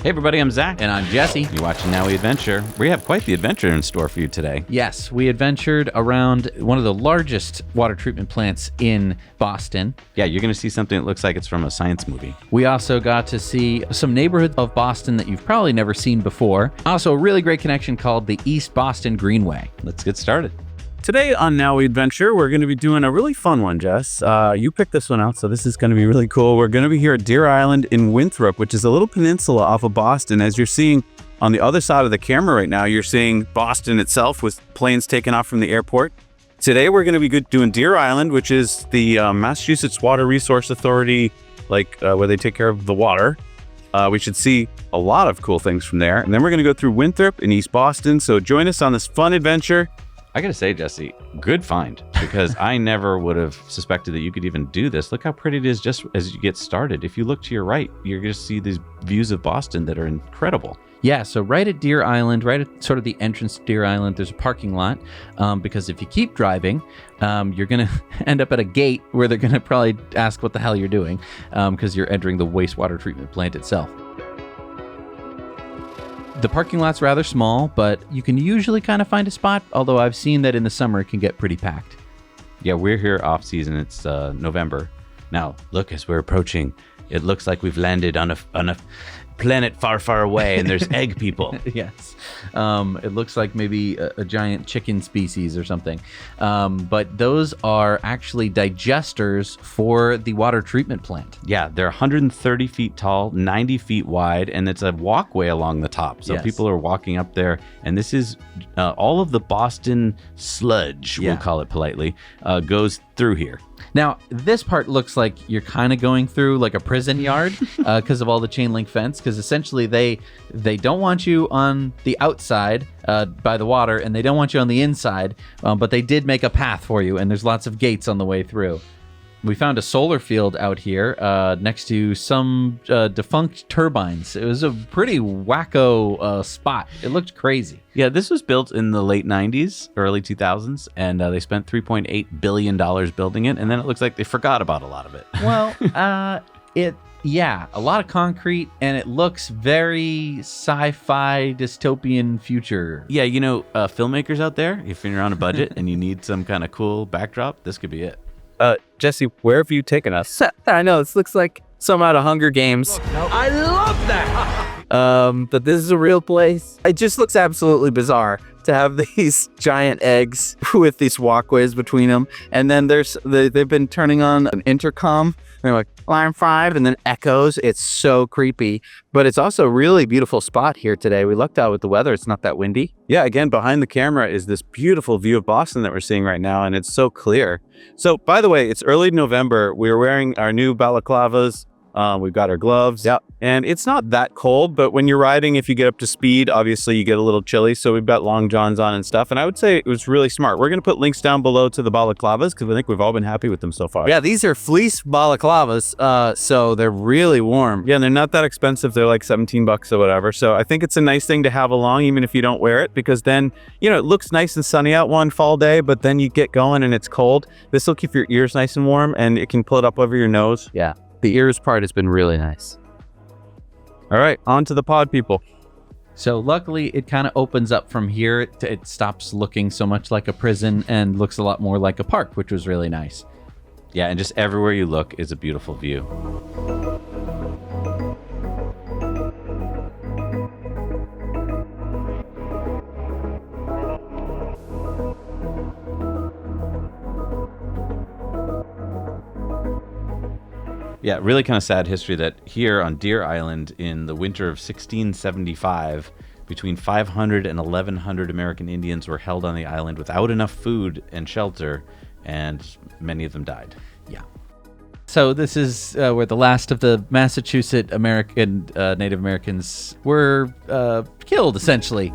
Hey everybody, I'm Zach. And I'm Jesse. You're watching Now We Adventure. We have quite the adventure in store for you today. Yes, we adventured around one of the largest water treatment plants in Boston. Yeah, you're going to see something that looks like it's from a science movie. We also got to see some neighborhoods of Boston that you've probably never seen before. Also, a really great connection called the East Boston Greenway. Let's get started. Today on Now We Adventure, we're going to be doing a really fun one, Jess. You picked this one out, so this is going to be really cool. We're going to be here at Deer Island in Winthrop, which is a little peninsula off of Boston. As you're seeing on the other side of the camera right now, you're seeing Boston itself with planes taking off from the airport. Today, we're going to be doing Deer Island, which is the Massachusetts Water Resource Authority, where they take care of the water. We should see a lot of cool things from there. And then we're going to go through Winthrop in East Boston. So join us on this fun adventure. I gotta say, Jesse, good find, because I never would have suspected that you could even do this. Look how pretty it is just as you get started. If you look to your right, you're gonna see these views of Boston that are incredible. Yeah, so right at Deer Island, right at sort of the entrance to Deer Island, there's a parking lot, because if you keep driving, you're going to end up at a gate where they're going to probably ask what the hell you're doing, because you're entering the wastewater treatment plant itself. The parking lot's rather small, but you can usually kind of find a spot, although I've seen that in the summer it can get pretty packed. Yeah, we're here off season. It's November. Now, look, as we're approaching, it looks like we've landed on a planet far, far away, and there's egg people. Yes. It looks like maybe a giant chicken species or something. But those are actually digesters for the water treatment plant. Yeah, they're 130 feet tall, 90 feet wide, and it's a walkway along the top. So Yes. people are walking up there, and this is all of the Boston sludge, Yeah. we'll call it politely, goes through here. Now, this part looks like you're kind of going through like a prison yard because of all the chain link fence, because essentially they don't want you on the outside by the water, and they don't want you on the inside, but they did make a path for you, and there's lots of gates on the way through. We found a solar field out here next to some defunct turbines. It was a pretty wacko spot. It looked crazy. Yeah, this was built in the late 90s, early 2000s, and they spent $3.8 billion building it, and then it looks like they forgot about a lot of it. Well, yeah, a lot of concrete, and it looks very sci-fi dystopian future. Yeah, filmmakers out there, if you're on a budget and you need some kind of cool backdrop, this could be it. Jesse, where have you taken us? I know, this looks like some out of Hunger Games. I love that! But this is a real place. It just looks absolutely bizarre to have these giant eggs with these walkways between them. And then they've been turning on an intercom. They're like, line 5, and then echoes. It's so creepy. But it's also a really beautiful spot here today. We lucked out with the weather. It's not that windy. Yeah, again, behind the camera is this beautiful view of Boston that we're seeing right now, and it's so clear. So, by the way, it's early November. We're wearing our new balaclavas. We've got our gloves. Yep. And it's not that cold, but when you're riding, if you get up to speed, obviously you get a little chilly. So we've got long johns on and stuff. And I would say it was really smart. We're going to put links down below to the balaclavas because I think we've all been happy with them so far. Yeah, these are fleece balaclavas, so they're really warm. Yeah, and they're not that expensive. They're like $17 or whatever. So I think it's a nice thing to have along, even if you don't wear it, because then, it looks nice and sunny out one fall day, but then you get going and it's cold. This will keep your ears nice and warm, and it can pull it up over your nose. Yeah, the ears part has been really nice. All right, on to the pod, people. So luckily, it kind of opens up from here. It stops looking so much like a prison and looks a lot more like a park, which was really nice. Yeah, and just everywhere you look is a beautiful view. Yeah, really kind of sad history that here on Deer Island in the winter of 1675, between 500 and 1,100 American Indians were held on the island without enough food and shelter, and many of them died. Yeah. So this is where the last of the Massachusetts Native Americans were killed, essentially.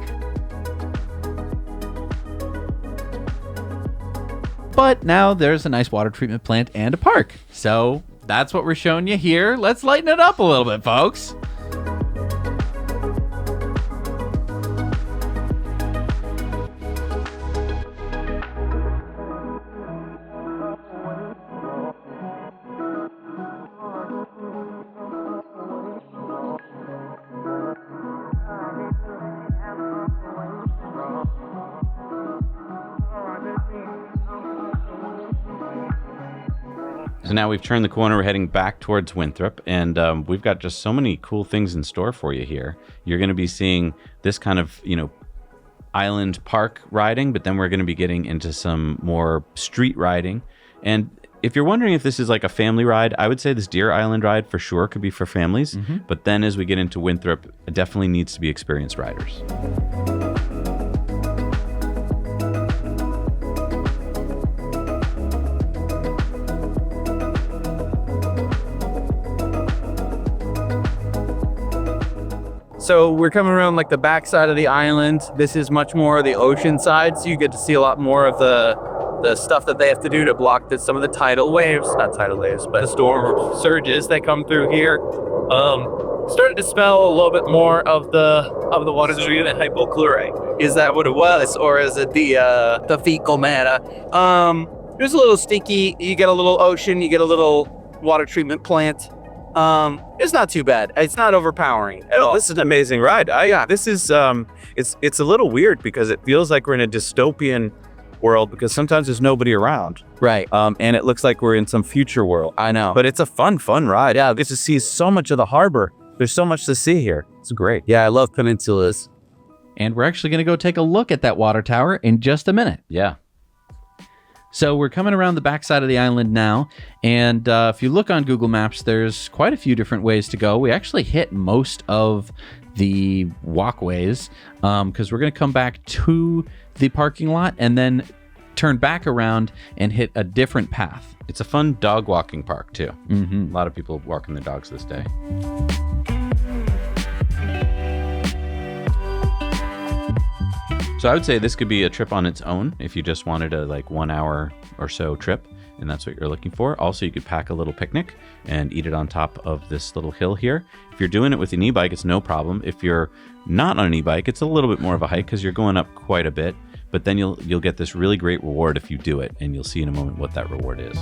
But now there's a nice water treatment plant and a park. So that's what we're showing you here. Let's lighten it up a little bit, folks. So now we've turned the corner. We're heading back towards Winthrop, and we've got just so many cool things in store for you here. You're going to be seeing this kind of, island park riding, but then we're going to be getting into some more street riding. And if you're wondering if this is like a family ride, I would say this Deer Island ride for sure could be for families. But then as we get into Winthrop, it definitely needs to be experienced riders. So we're coming around like the back side of the island. This is much more the ocean side, so you get to see a lot more of the stuff that they have to do to block some of the tidal waves, not tidal waves, but the storm surges that come through here. Started to smell a little bit more of the water treatment hypochlorite. Is that what it was, or is it the fecal matter? It was a little stinky. You get a little ocean, you get a little water treatment plant. It's not too bad. It's not overpowering at all. This is an amazing ride. This is it's a little weird because it feels like we're in a dystopian world because sometimes there's nobody around. Right. And it looks like we're in some future world. I know. But it's a fun ride. Yeah, get to see so much of the harbor. There's so much to see here. It's great. Yeah, I love peninsulas. And we're actually going to go take a look at that water tower in just a minute. Yeah. So we're coming around the backside of the island now, and if you look on Google Maps, there's quite a few different ways to go. We actually hit most of the walkways because we're going to come back to the parking lot and then turn back around and hit a different path. It's a fun dog walking park, too. Mm-hmm. A lot of people walking their dogs this day. So I would say this could be a trip on its own if you just wanted a 1 hour or so trip, and that's what you're looking for. Also, you could pack a little picnic and eat it on top of this little hill here. If you're doing it with an e-bike, it's no problem. If you're not on an e-bike, it's a little bit more of a hike because you're going up quite a bit, but then you'll get this really great reward if you do it, and you'll see in a moment what that reward is.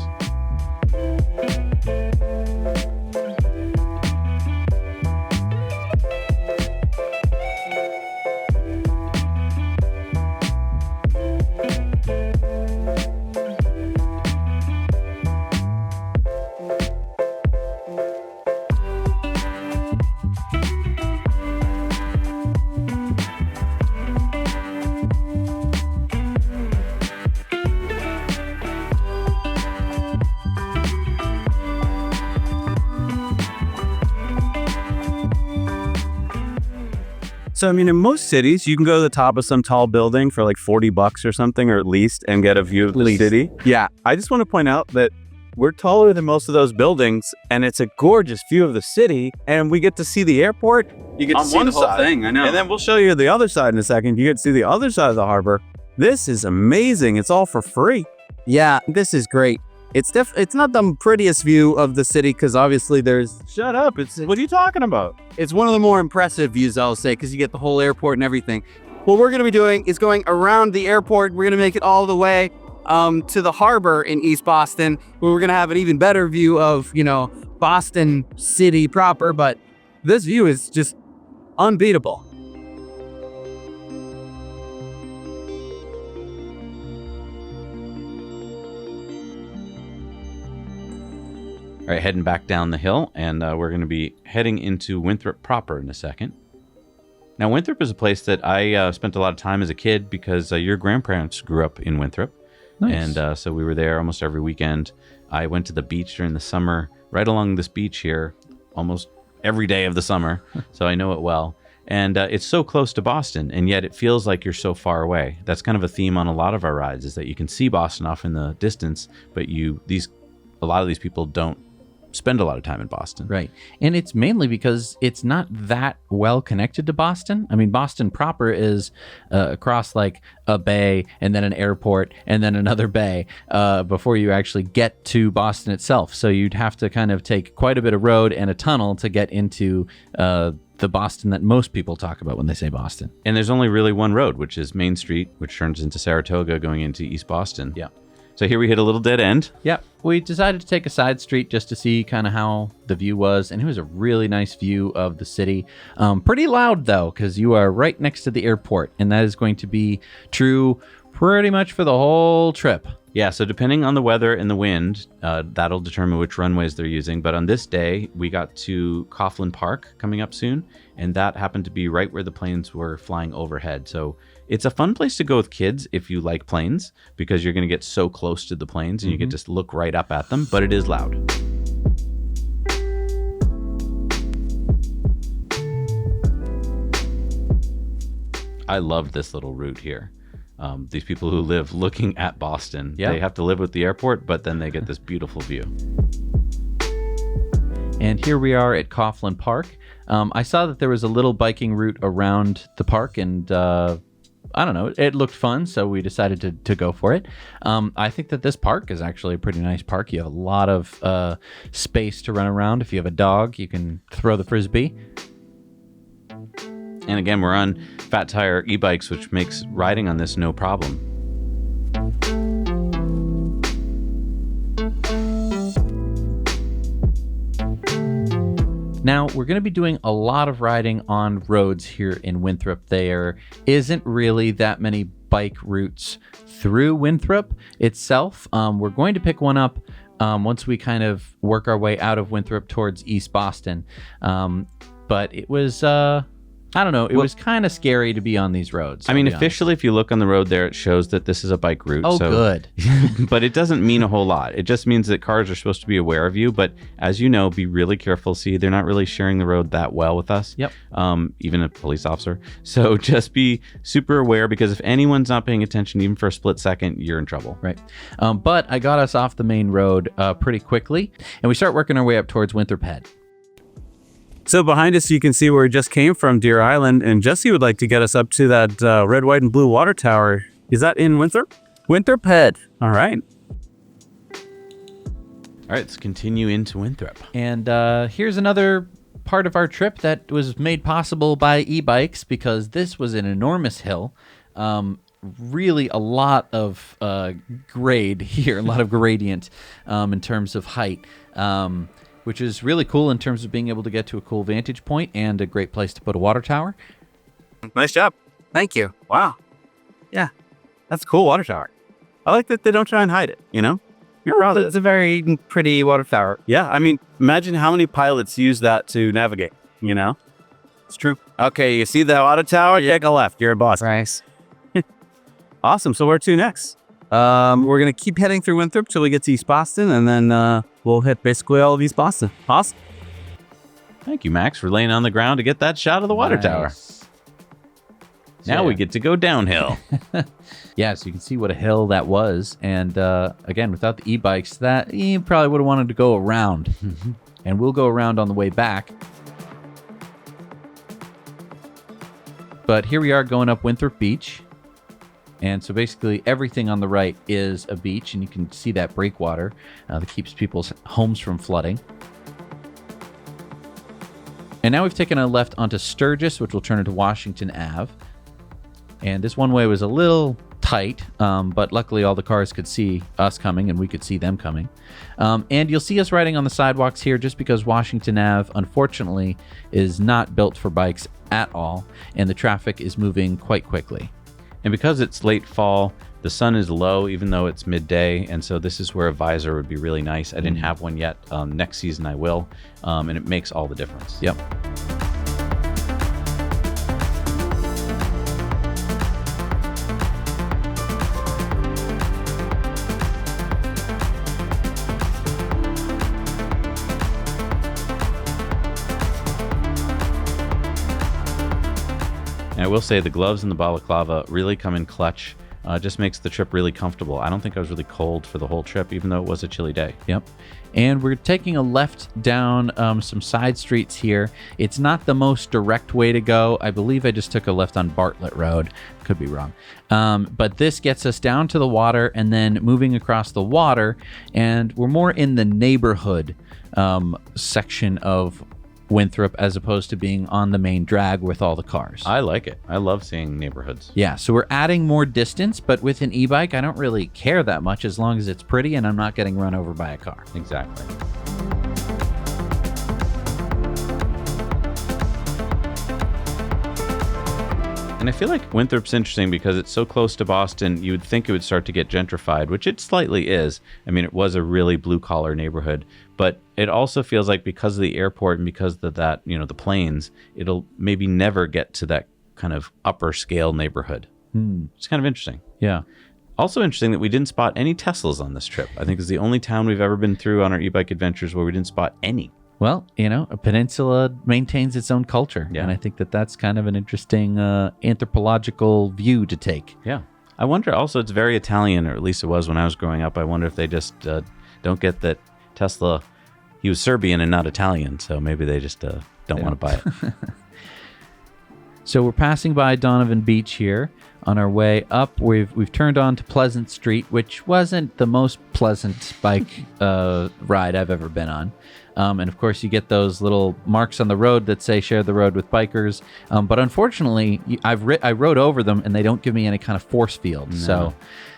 So, I mean, in most cities, you can go to the top of some tall building for like $40 or something, or at least, and get a view of the city. Yeah. I just want to point out that we're taller than most of those buildings, and it's a gorgeous view of the city, and we get to see the airport. You get to see the whole thing, I know. And then we'll show you the other side in a second. You get to see the other side of the harbor. This is amazing. It's all for free. Yeah, this is great. It's not the prettiest view of the city because obviously there's... Shut up. What are you talking about? It's one of the more impressive views, I'll say, because you get the whole airport and everything. What we're going to be doing is going around the airport. We're going to make it all the way to the harbor in East Boston, where we're going to have an even better view of, Boston City proper. But this view is just unbeatable. All right, heading back down the hill, and we're going to be heading into Winthrop proper in a second. Now, Winthrop is a place that I spent a lot of time as a kid because your grandparents grew up in Winthrop. Nice. And so we were there almost every weekend. I went to the beach during the summer, right along this beach here, almost every day of the summer. So I know it well. And it's so close to Boston, and yet it feels like you're so far away. That's kind of a theme on a lot of our rides, is that you can see Boston off in the distance, but a lot of these people don't spend a lot of time in Boston. Right. And it's mainly because it's not that well connected to Boston. I mean, Boston proper is across like a bay and then an airport and then another bay before you actually get to Boston itself. So you'd have to kind of take quite a bit of road and a tunnel to get into the Boston that most people talk about when they say Boston. And there's only really one road, which is Main Street, which turns into Saratoga going into East Boston. Yeah. So here we hit a little dead end. Yeah, we decided to take a side street just to see kind of how the view was, and it was a really nice view of the city. Pretty loud, though, because you are right next to the airport, and that is going to be true pretty much for the whole trip. Yeah, so depending on the weather and the wind, that'll determine which runways they're using. But on this day, we got to Coughlin Park coming up soon, and that happened to be right where the planes were flying overhead. So it's a fun place to go with kids if you like planes, because you're going to get so close to the planes and you can just look right up at them, but it is loud. I love this little route here. These people who live looking at Boston, they have to live with the airport, but then they get this beautiful view. And here we are at Coughlin Park. I saw that there was a little biking route around the park, and I don't know, it looked fun, so we decided to go for it. I think that this park is actually a pretty nice park. You have a lot of space to run around. If you have a dog, you can throw the frisbee. And again, we're on fat tire e-bikes, which makes riding on this no problem. Now, we're going to be doing a lot of riding on roads here in Winthrop. There isn't really that many bike routes through Winthrop itself. We're going to pick one up once we kind of work our way out of Winthrop towards East Boston. But it was... I don't know. It was kind of scary to be on these roads. I mean, officially, if you look on the road there, it shows that this is a bike route. Oh, good. But it doesn't mean a whole lot. It just means that cars are supposed to be aware of you. But as you know, be really careful. See, they're not really sharing the road that well with us. Yep. Even a police officer. So just be super aware, because if anyone's not paying attention, even for a split second, you're in trouble. Right. But I got us off the main road pretty quickly, and we start working our way up towards Winthrop Head. So behind us, you can see where we just came from, Deer Island, and Jesse would like to get us up to that red, white, and blue water tower. Is that in Winthrop? Winthrop Head. All right. All right, let's continue into Winthrop. And here's another part of our trip that was made possible by e-bikes, because this was an enormous hill. Really a lot of grade here, a lot of gradient in terms of height. Which is really cool in terms of being able to get to a cool vantage point and a great place to put a water tower. Nice job. Thank you. Wow. Yeah, that's a cool water tower. I like that they don't try and hide it, you know? You're right. It's a very pretty water tower. Yeah, I mean, imagine how many pilots use that to navigate, you know? It's true. Okay, you see the water tower? Take a left. You're a boss. Nice. Awesome. So where to next? We're going to keep heading through Winthrop till we get to East Boston, and then we'll hit basically all of East Boston. Awesome. Thank you, Max, for laying on the ground to get that shot of the water tower. Now we get to go downhill. Yeah, so you can see what a hill that was. And again, without the e-bikes, that you probably would have wanted to go around. And we'll go around on the way back. But here we are going up Winthrop Beach. And so basically everything on the right is a beach, and you can see that breakwater that keeps people's homes from flooding. And now we've taken a left onto Sturgis, which will turn into Washington Ave. And this one way was a little tight, but luckily all the cars could see us coming and we could see them coming. And you'll see us riding on the sidewalks here just because Washington Ave, unfortunately, is not built for bikes at all, and the traffic is moving quite quickly. And because it's late fall, the sun is low, even though it's midday. And so this is where a visor would be really nice. I didn't have one yet. Next season I will. And it makes all the difference. Yep. And I will say the gloves and the balaclava really come in clutch. Just makes the trip really comfortable. I don't think I was really cold for the whole trip, even though it was a chilly day. Yep. And we're taking a left down some side streets here. It's not the most direct way to go. I believe I just took a left on Bartlett Road. Could be wrong. But this gets us down to the water and then moving across the water. And we're more in the neighborhood section of Winthrop as opposed to being on the main drag with all the cars. I like it. I love seeing neighborhoods. Yeah, so we're adding more distance, but with an e-bike, I don't really care that much as long as it's pretty and I'm not getting run over by a car. Exactly. And I feel like Winthrop's interesting because it's so close to Boston, you would think it would start to get gentrified, which it slightly is. I mean, it was a really blue-collar neighborhood, but it also feels like because of the airport and because of that, you know, the planes, it'll maybe never get to that kind of upper scale neighborhood. It's kind of interesting. Yeah. Also interesting that we didn't spot any Teslas on this trip. I think it's the only town we've ever been through on our e-bike adventures where we didn't spot any. Well, you know, a peninsula maintains its own culture. Yeah. And I think that that's kind of an interesting anthropological view to take. Yeah. I wonder also, it's very Italian, or at least it was when I was growing up. I wonder if they just don't get that Tesla, he was Serbian and not Italian. So maybe they just don't want to buy it. So we're passing by Donovan Beach here. On our way up, we've turned on to Pleasant Street, which wasn't the most pleasant bike ride I've ever been on. And of course, you get those little marks on the road that say share the road with bikers. But unfortunately, I rode over them and they don't give me any kind of force field. No. So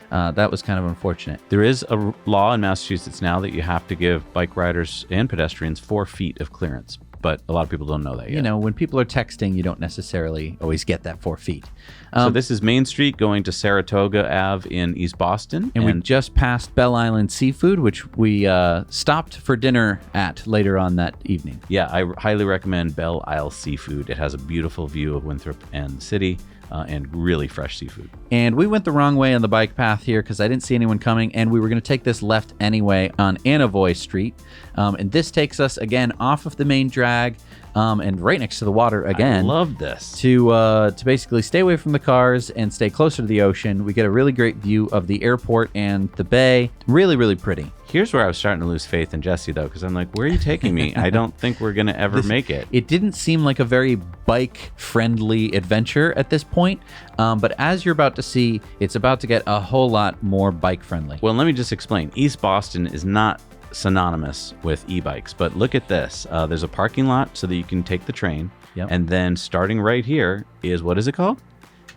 that was kind of unfortunate. There is a law in Massachusetts now that you have to give bike riders and pedestrians 4 feet of clearance. But a lot of people don't know that yet. You know, when people are texting, you don't necessarily always get that 4 feet. So this is Main Street going to Saratoga Ave in East Boston. And we just passed Belle Island Seafood, which we stopped for dinner at later on that evening. Yeah, I highly recommend Belle Isle Seafood. It has a beautiful view of Winthrop and the city. And really fresh seafood. And we went the wrong way on the bike path here because I didn't see anyone coming, and we were going to take this left anyway on Anavoy Street. And this takes us again off of the main drag and right next to the water again. I love this. To basically stay away from the cars and stay closer to the ocean. We get a really great view of the airport and the bay. Really, really pretty. Here's where I was starting to lose faith in Jesse, though, because I'm like, where are you taking me? I don't think we're going to ever make it. It didn't seem like a very bike-friendly adventure at this point, but as you're about to see, it's about to get a whole lot more bike-friendly. Well, let me just explain. East Boston is not synonymous with e-bikes, but look at this. There's a parking lot so that you can take the train, and then starting right here is, what is it called?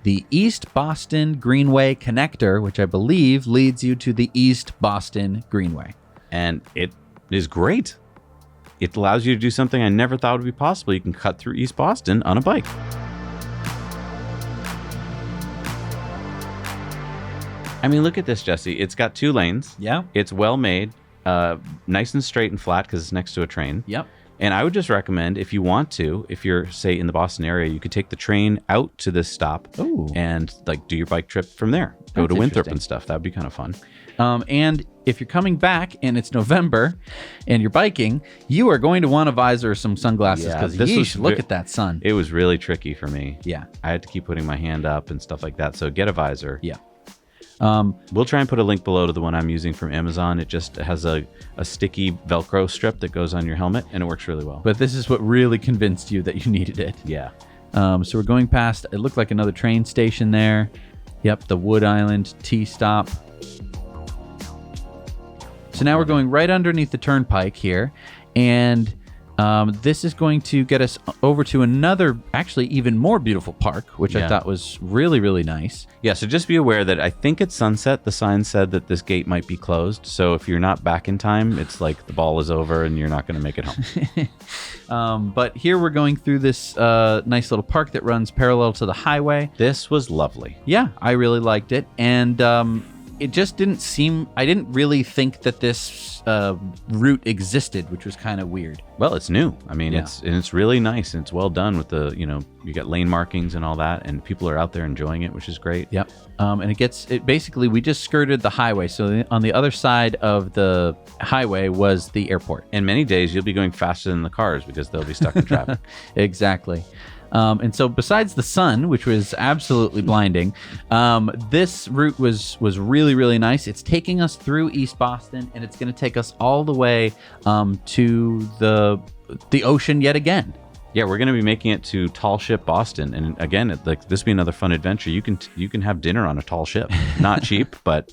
The East Boston Greenway Connector, which I believe leads you to the East Boston Greenway. And it is great. It allows you to do something I never thought would be possible. You can cut through East Boston on a bike. I mean, look at this, Jesse. It's got 2 lanes. Yeah. It's well made, nice and straight and flat because it's next to a train. Yep. And I would just recommend, if you want to, if you're, say, in the Boston area, you could take the train out to this stop and like do your bike trip from there. Go to Winthrop and stuff. That would be kind of fun. And if you're coming back and it's November and you're biking, you are going to want a visor or some sunglasses because look at that sun. It was really tricky for me. Yeah. I had to keep putting my hand up and stuff like that. So get a visor. Yeah. We'll try and put a link below to the one I'm using from Amazon. It just has a sticky Velcro strip that goes on your helmet, and it works really well. But this is what really convinced you that you needed it. Yeah. So we're going past, it looked like another train station there. Yep, the Wood Island T-stop. So now we're going right underneath the turnpike here, and this is going to get us over to another, actually even more beautiful park, which I thought was really, really nice. Yeah, so just be aware that I think at sunset, the sign said that this gate might be closed. So if you're not back in time, it's like the ball is over and you're not going to make it home. But here we're going through this nice little park that runs parallel to the highway. This was lovely. Yeah, I really liked it. And it just didn't seem, I didn't really think that this route existed, which was kind of weird. Well, it's new. I mean, it's really nice and it's well done with the, you got lane markings and all that, and people are out there enjoying it, which is great. Yep. And it basically, we just skirted the highway. So on the other side of the highway was the airport. And many days you'll be going faster than the cars because they'll be stuck in traffic. Exactly. And so besides the sun, which was absolutely blinding, this route was really, really nice. It's taking us through East Boston, and it's going to take us all the way to the ocean yet again. Yeah, we're going to be making it to Tall Ship Boston, and again, this will be another fun adventure. You can have dinner on a tall ship, not cheap, but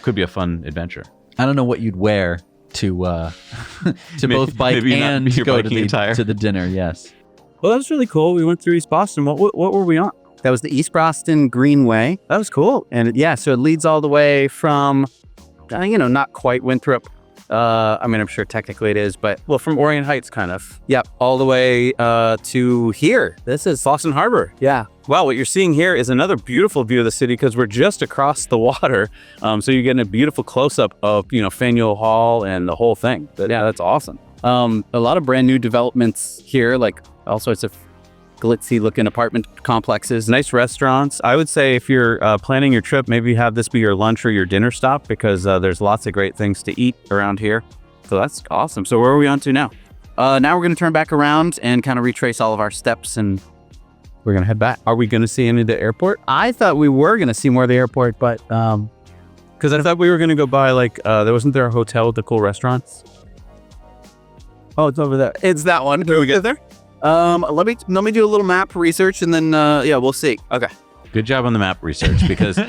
could be a fun adventure. I don't know what you'd wear to both bike and go to the dinner. Yes. Well, that was really cool. We went through East Boston. What were we on? That was the East Boston Greenway. That was cool. And so it leads all the way from, not quite Winthrop. I'm sure technically it is, but From Orient Heights, kind of. Yep, all the way to here. This is Boston Harbor. Yeah. Wow, what you're seeing here is another beautiful view of the city because we're just across the water. So you're getting a beautiful close-up of, Faneuil Hall and the whole thing. That's awesome. A lot of brand new developments here, like all sorts of glitzy looking apartment complexes, nice restaurants. I would say if you're planning your trip, maybe have this be your lunch or your dinner stop because there's lots of great things to eat around here. So that's awesome. So where are we on to now? Now we're going to turn back around and kind of retrace all of our steps, and we're going to head back. Are we going to see any of the airport? I thought we were going to see more of the airport, but because I thought we were going to go by wasn't there a hotel with the cool restaurants? Oh, it's over there. It's that one. Can we get there? Let me do a little map research, and then we'll see. Okay. Good job on the map research because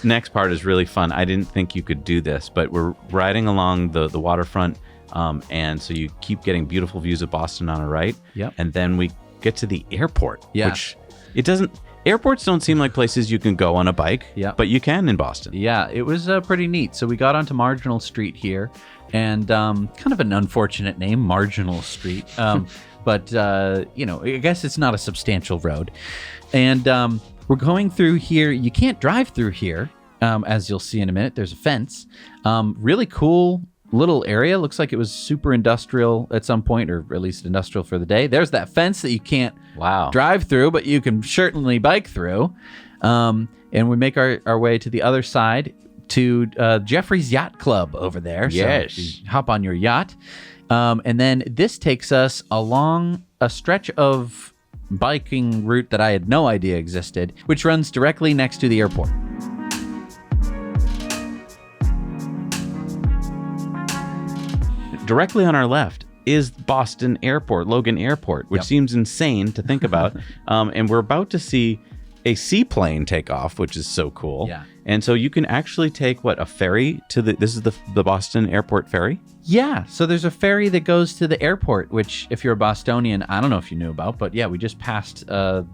next part is really fun. I didn't think you could do this, but we're riding along the waterfront, and so you keep getting beautiful views of Boston on our right. Yep. And then we get to the airport, Yeah. which airports don't seem like places you can go on a bike, Yeah. but you can in Boston. Yeah, it was pretty neat. So we got onto Marginal Street here, and kind of an unfortunate name, Marginal Street. But, I guess it's not a substantial road. And we're going through here. You can't drive through here, as you'll see in a minute. There's a fence. Really cool little area. Looks like it was super industrial at some point, or at least industrial for the day. There's that fence that you can't drive through, but you can certainly bike through. And we make our way to the other side to Jeffrey's Yacht Club over there. Yes. So you hop on your yacht. And then this takes us along a stretch of biking route that I had no idea existed, which runs directly next to the airport. Directly on our left is Boston Airport, Logan Airport, which seems insane to think about. And we're about to see a seaplane take off, which is so cool. Yeah. And so you can actually take a ferry to this is the Boston Airport ferry? Yeah, so there's a ferry that goes to the airport, which if you're a Bostonian, I don't know if you knew about, but yeah, we just passed I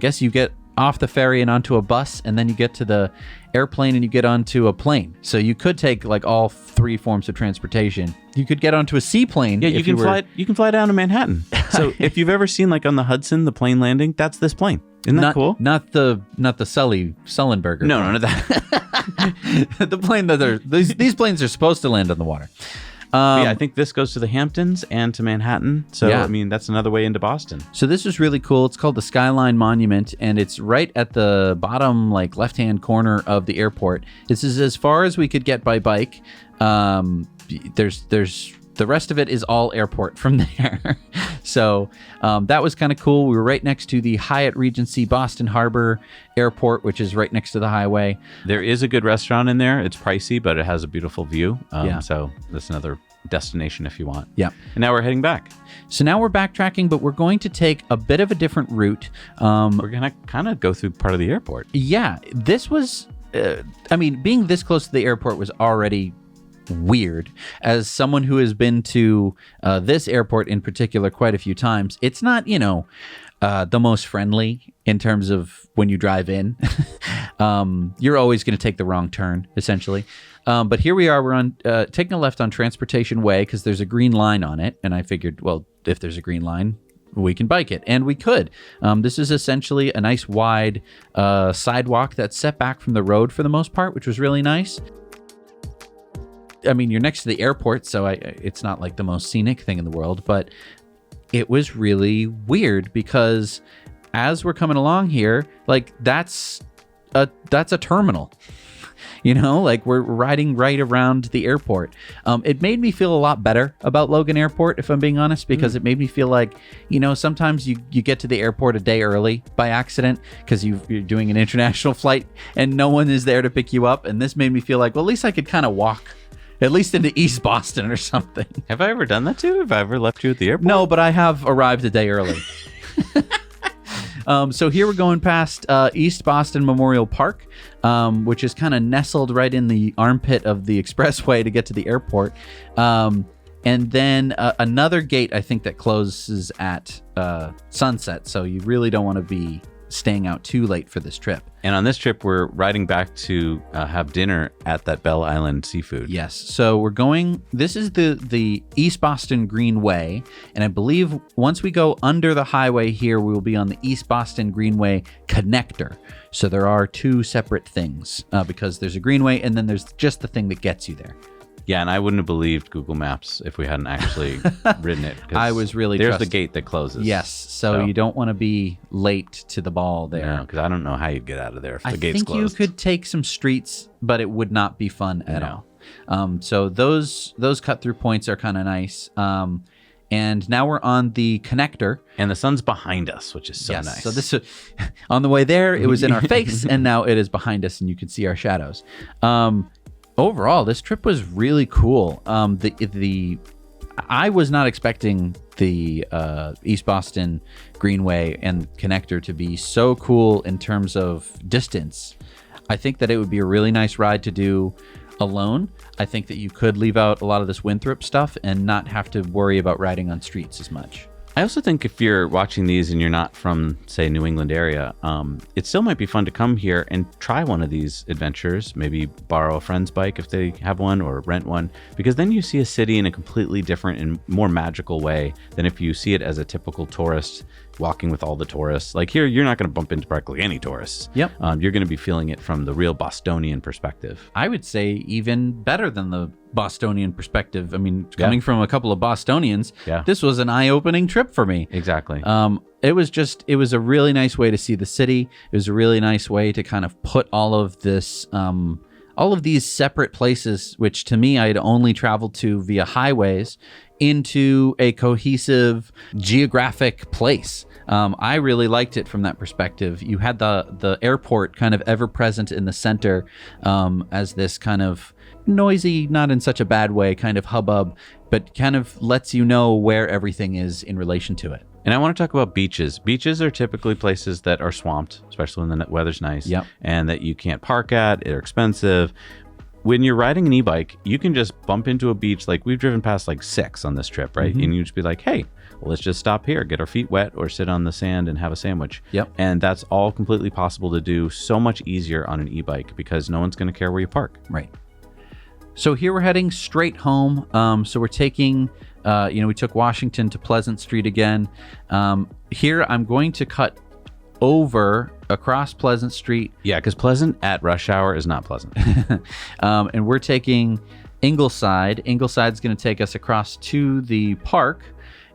guess you get off the ferry and onto a bus, and then you get to the airplane and you get onto a plane. So you could take all three forms of transportation. You could get onto a seaplane. Yeah, you can fly down to Manhattan. So if you've ever seen on the Hudson, the plane landing, that's this plane. Isn't that cool? Not the Sullenberger. No, not that. The plane that these planes are supposed to land on the water. I think this goes to the Hamptons and to Manhattan. So, Yeah. that's another way into Boston. So this is really cool. It's called the Skyline Monument, and it's right at the bottom, left-hand corner of the airport. This is as far as we could get by bike. There's the rest of it is all airport from there. So that was kind of cool. We were right next to the Hyatt Regency Boston Harbor Airport, which is right next to the highway. There is a good restaurant in there. It's pricey, but it has a beautiful view. Yeah. So that's another destination if you want. Yeah. And now we're heading back. So now we're backtracking, but we're going to take a bit of a different route. We're going to kind of go through part of the airport. Yeah, this was, being this close to the airport was already weird. As someone who has been to this airport in particular quite a few times, it's not, the most friendly in terms of when you drive in. You're always going to take the wrong turn, essentially. But here we are. We're on taking a left on Transportation Way because there's a green line on it. And I figured, well, if there's a green line, we can bike it. And we could. This is essentially a nice wide sidewalk that's set back from the road for the most part, which was really nice. You're next to the airport, so it's not like the most scenic thing in the world, but it was really weird because as we're coming along here, that's a terminal. We're riding right around the airport. It made me feel a lot better about Logan Airport, if I'm being honest, because it made me feel like, sometimes you get to the airport a day early by accident because you're doing an international flight and no one is there to pick you up. And this made me feel like, well, at least I could kind of walk at least into East Boston or something. Have I ever done that too? Have I ever left you at the airport? No, but I have arrived a day early. So here we're going past East Boston Memorial Park, which is kind of nestled right in the armpit of the expressway to get to the airport. And then another gate, I think, that closes at sunset. So you really don't want to be staying out too late for this trip. And on this trip, we're riding back to have dinner at that Bell Island Seafood. Yes. So we're going, this is the East Boston Greenway. And I believe once we go under the highway here, we will be on the East Boston Greenway connector. So there are two separate things because there's a greenway and then there's just the thing that gets you there. Yeah, and I wouldn't have believed Google Maps if we hadn't actually ridden it. 'cause I was really there's trusting. the gate that closes. Yes, so you don't want to be late to the ball there. No, because I don't know how you'd get out of there if I the gate's think closed. you could take some streets, but it would not be fun at all. So those cut through points are kind of nice. And now we're on the connector. And the sun's behind us, which is so nice. So this on the way there, it was in our face, and now it is behind us, and you can see our shadows. Overall, this trip was really cool. I was not expecting the East Boston Greenway and connector to be so cool in terms of distance. I think that it would be a really nice ride to do alone. I think that you could leave out a lot of this Winthrop stuff and not have to worry about riding on streets as much. I also think if you're watching these and you're not from, say, New England area, it still might be fun to come here and try one of these adventures. Maybe borrow a friend's bike if they have one, or rent one, because then you see a city in a completely different and more magical way than if you see it as a typical tourist walking with all the tourists. Like here, you're not going to bump into practically any tourists. Yep. You're going to be feeling it from the real Bostonian perspective. I would say even better than the Bostonian perspective. I mean, coming from a couple of Bostonians, this was an eye-opening trip for me. Exactly. It was a really nice way to see the city. It was a really nice way to kind of put all of this, all of these separate places, which to me, I had only traveled to via highways, into a cohesive geographic place. I really liked it from that perspective. You had the airport kind of ever present in the center as this kind of noisy, not in such a bad way, kind of hubbub, but kind of lets you know where everything is in relation to it. And I want to talk about beaches. Beaches are typically places that are swamped, especially when the weather's nice, and that you can't park at. They're expensive. When you're riding an e-bike, you can just bump into a beach. Like we've driven past like 6 on this trip, right? And you just be like, hey, well, let's just stop here, get our feet wet, or sit on the sand and have a sandwich. And that's all completely possible to do so much easier on an e-bike because no one's going to care where you park. Right. So here we're heading straight home. So we're taking, we took Washington to Pleasant Street again. Here I'm going to cut over across Pleasant Street. Yeah, because Pleasant at rush hour is not pleasant. And we're taking Ingleside. Ingleside's going to take us across to the park.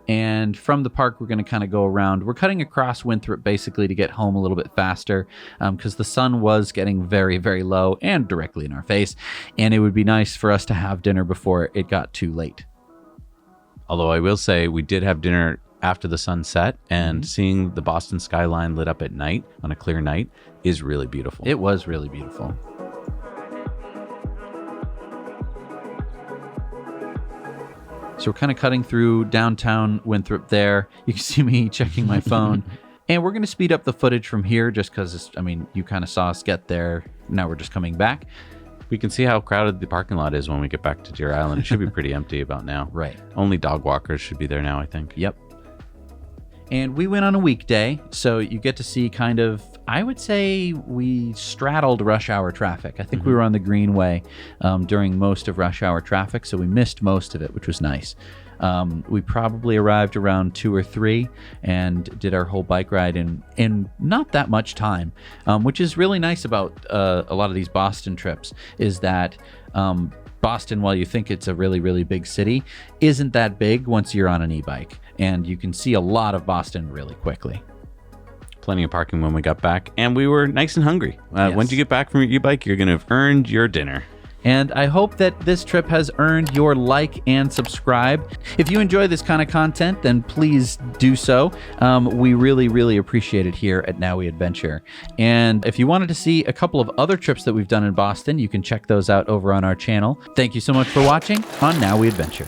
And from the park, we're going to kind of go around. We're cutting across Winthrop basically to get home a little bit faster because the sun was getting very, very low and directly in our face. And it would be nice for us to have dinner before it got too late. Although I will say we did have dinner after the sun set, and seeing the Boston skyline lit up at night on a clear night is really beautiful. It was really beautiful. So we're kind of cutting through downtown Winthrop there. You can see me checking my phone. And we're going to speed up the footage from here just because, you kind of saw us get there. Now we're just coming back. We can see how crowded the parking lot is when we get back to Deer Island. It should be pretty empty about now. Right. Only dog walkers should be there now, I think. Yep. And we went on a weekday, so you get to see kind of, I would say we straddled rush hour traffic. I think we were on the Greenway during most of rush hour traffic, so we missed most of it, which was nice. We probably arrived around 2 or 3 and did our whole bike ride in not that much time, which is really nice about a lot of these Boston trips, is that Boston, while you think it's a really, really big city, isn't that big once you're on an e-bike. And you can see a lot of Boston really quickly. Plenty of parking when we got back, and we were nice and hungry. Once you get back from your e-bike, you're going to have earned your dinner. And I hope that this trip has earned your like and subscribe. If you enjoy this kind of content, then please do so. We really, really appreciate it here at Now We Adventure. And if you wanted to see a couple of other trips that we've done in Boston, you can check those out over on our channel. Thank you so much for watching on Now We Adventure.